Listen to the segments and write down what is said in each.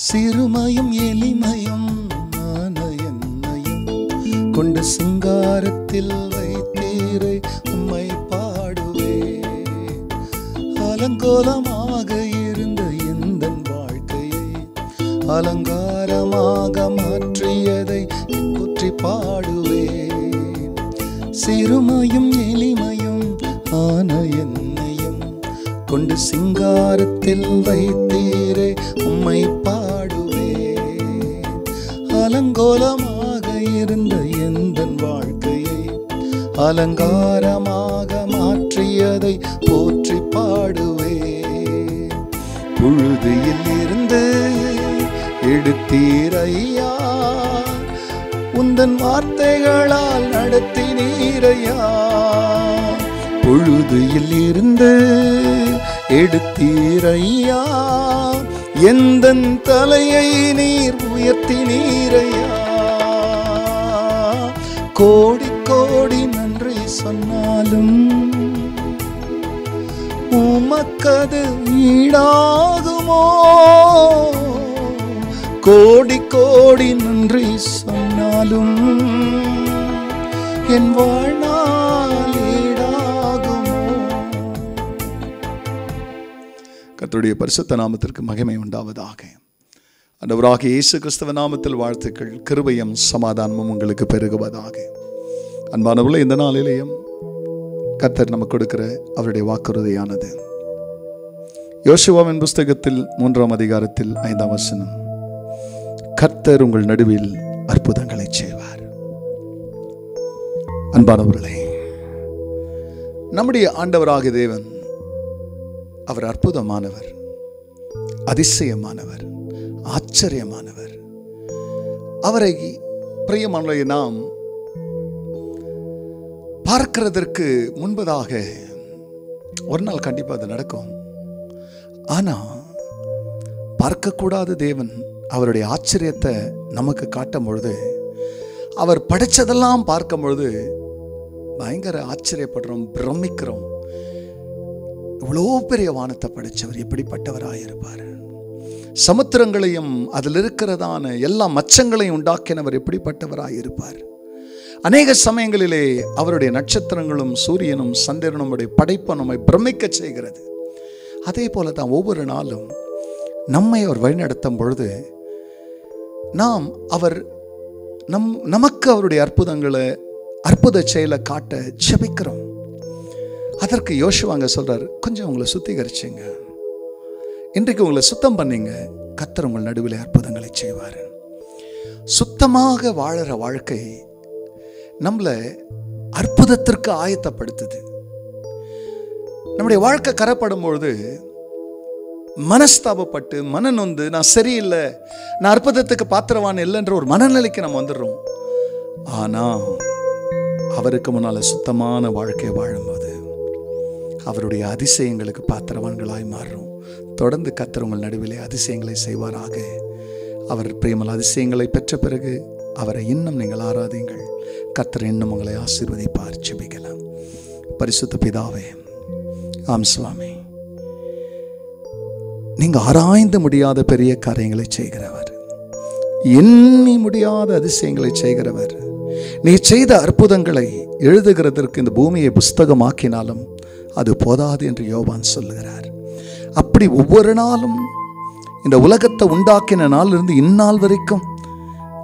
சிறுமையும் எளிமையும் ஆன என்னையும் கொண்டு சிங்காரத்தில் வைத்தீரை உம்மை பாடுவே. அலங்கோலமாக இருந்த எந்தன் வாழ்க்கையை அலங்காரமாக மாற்றியதை போற்றி பாடுவே. சிறுமையும் எளிமையும் ஆன என்னையும் கொண்டு சிங்காரத்தில் வைத்தீரே உம்மை பாடுவே. அலங்கோலமாக இருந்த எந்தன் வாழ்க்கையை அலங்காரமாக மாற்றியதை போற்றி பாடுவே. புழுதியில் இருந்து எடுத்தீரையா, உந்தன் வார்த்தைகளால் நடத்தினீரையா. புழுதியில் இருந்து எடுத்தீரையா, எந்தன் தலையை நீர் உயர்த்தினீரையா. கோடி கோடி நன்றி சொன்னாலும் உமக்கது ஈடாகுமோ. கோடி கோடி நன்றி சொன்னாலும் என் வாழ்நாள் ஈடாகுமோ. கர்த்தருடைய பரிசுத்த நாமத்திற்கு மகிமை உண்டாவதாக. ஆண்டவராகிய இயேசு கிறிஸ்துவ நாமத்தில் வாழ்த்துக்கள். கிருபையும் சமாதானமும் உங்களுக்கு பெருகுவதாக. அன்பானவர்களே, இந்த நாளிலேயும் கர்த்தர் நமக்கு கொடுக்கிற அவருடைய வாக்குறுதியானது யோசுவாவின் புஸ்தகத்தில் 3ஆம் அதிகாரத்தில் 5ஆம் வசனம். கர்த்தர் உங்கள் நடுவில் அற்புதங்களை செய்வார். அன்பானவர்களே, நம்முடைய ஆண்டவராகிய தேவன் அவர் அற்புதமானவர், அதிசயமானவர், ஆச்சரியமானவர். அவரை பிரியமானவர்களே நாம் பார்க்கிறதற்கு முன்பதாக ஒரு நாள் கண்டிப்பாக அது நடக்கும். ஆனால் பார்க்கக்கூடாத தேவன் அவருடைய ஆச்சரியத்தை நமக்கு காட்டும் பொழுது, அவர் படைச்சதெல்லாம் பார்க்கும் பொழுது பயங்கர ஆச்சரியப்படுறோம், பிரமிக்கிறோம். இவ்வளோ பெரிய வானத்தை படைச்சவர் எப்படிப்பட்டவராக இருப்பார். சமுத்திரங்களையும் அதில் இருக்கிறதான எல்லா மச்சங்களையும் உண்டாக்கினவர் எப்படிப்பட்டவராக இருப்பார். அநேக சமயங்களிலே அவருடைய நட்சத்திரங்களும் சூரியனும் சந்திரனும் படைப்பு நம்மை பிரமிக்க செய்கிறது. அதே போல தான் ஒவ்வொரு நாளும் நம்மை அவர் வழிநடத்தும் பொழுது நாம் நமக்கு அவருடைய அற்புதங்களை, அற்புத செயலை காட்ட ஜெபிக்கிறோம். அதற்கு யோசுவாங்க சொல்றார், கொஞ்சம் உங்களை சுத்திகரிச்சுங்க, இன்றைக்கு உங்களை சுத்தம் பண்ணீங்க, கர்த்தர் உங்கள் நடுவில் அற்புதங்களை செய்வார். சுத்தமாக வாழற வாழ்க்கை நம்மளை அற்புதத்திற்கு ஆயத்தப்படுத்துது. நம்முடைய வாழ்க்கை கரப்படும் பொழுது மனஸ்தாபப்பட்டு மனநொந்து நான் சரியில்லை, நான் அற்புதத்துக்கு பாத்திரவான் இல்லைன்ற ஒரு மனநிலைக்கு நம்ம வந்துடுறோம். ஆனால் அவருக்கு முன்னால் சுத்தமான வாழ்க்கை வாழும்போது அவருடைய அதிசயங்களுக்கு பாத்திரவான்களாய் மாறும். தொடர்ந்து கர்த்தர் உங்கள் நடுவிலே அதிசயங்களை செய்வாராக. அவர் பிரியமல் அதிசயங்களை பெற்ற பிறகு அவரை இன்னும் நீங்கள் ஆராதிங்கள். கர்த்தர் இன்னும் உங்களை ஆசீர்வதிப்பார். ஜெபிக்கலாம். பரிசுத்த பிதாவே, ஆம் சுவாமி, நீங்க ஆராய்ந்து முடியாத பெரிய காரியங்களை செய்கிறவர், எண்ணி முடியாத அதிசயங்களை செய்கிறவர். நீ செய்த அற்புதங்களை எழுதுகிறதற்கு இந்த பூமியை புஸ்தகமாக்கினாலும் அது போதாது என்று யோவான் சொல்லுகிறார். அப்படி ஒவ்வொரு நாளும் இந்த உலகத்தை உண்டாக்கின நாளிலிருந்து இந்நாள் வரைக்கும்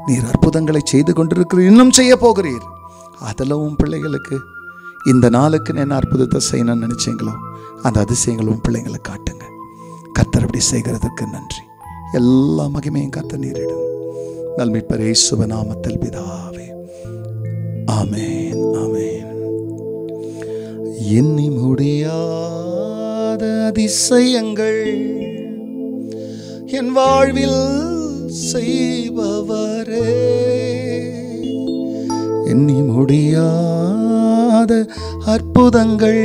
நீர் அற்புதங்களை செய்து கொண்டிருக்கிறீர், இன்னும் செய்ய போகிறீர். அதில் உன் பிள்ளைகளுக்கு இந்த நாளுக்கு என்ன அற்புதத்தை செய்யணும்னு நினைச்சீங்களோ அந்த அதிசயங்களும் பிள்ளைங்களை காட்டுங்க. கர்த்தர் அப்படி செய்கிறதுக்கு நன்றி. எல்லா மகிமையும் கர்த்தர் நீரிடும். நல்மீட்பர் இயேசுவின் நாமத்தில் பிதாவே, ஆமென், ஆமென். எண்ணி முடியாத அதிசயங்கள் என் வாழ்வில் செய்பவரே, எண்ணி முடியாத அற்புதங்கள்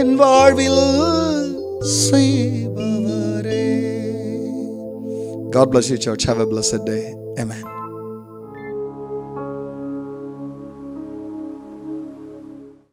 என் வாழ்வில் செய்பவரே. God bless you, church. Have a blessed day. Amen.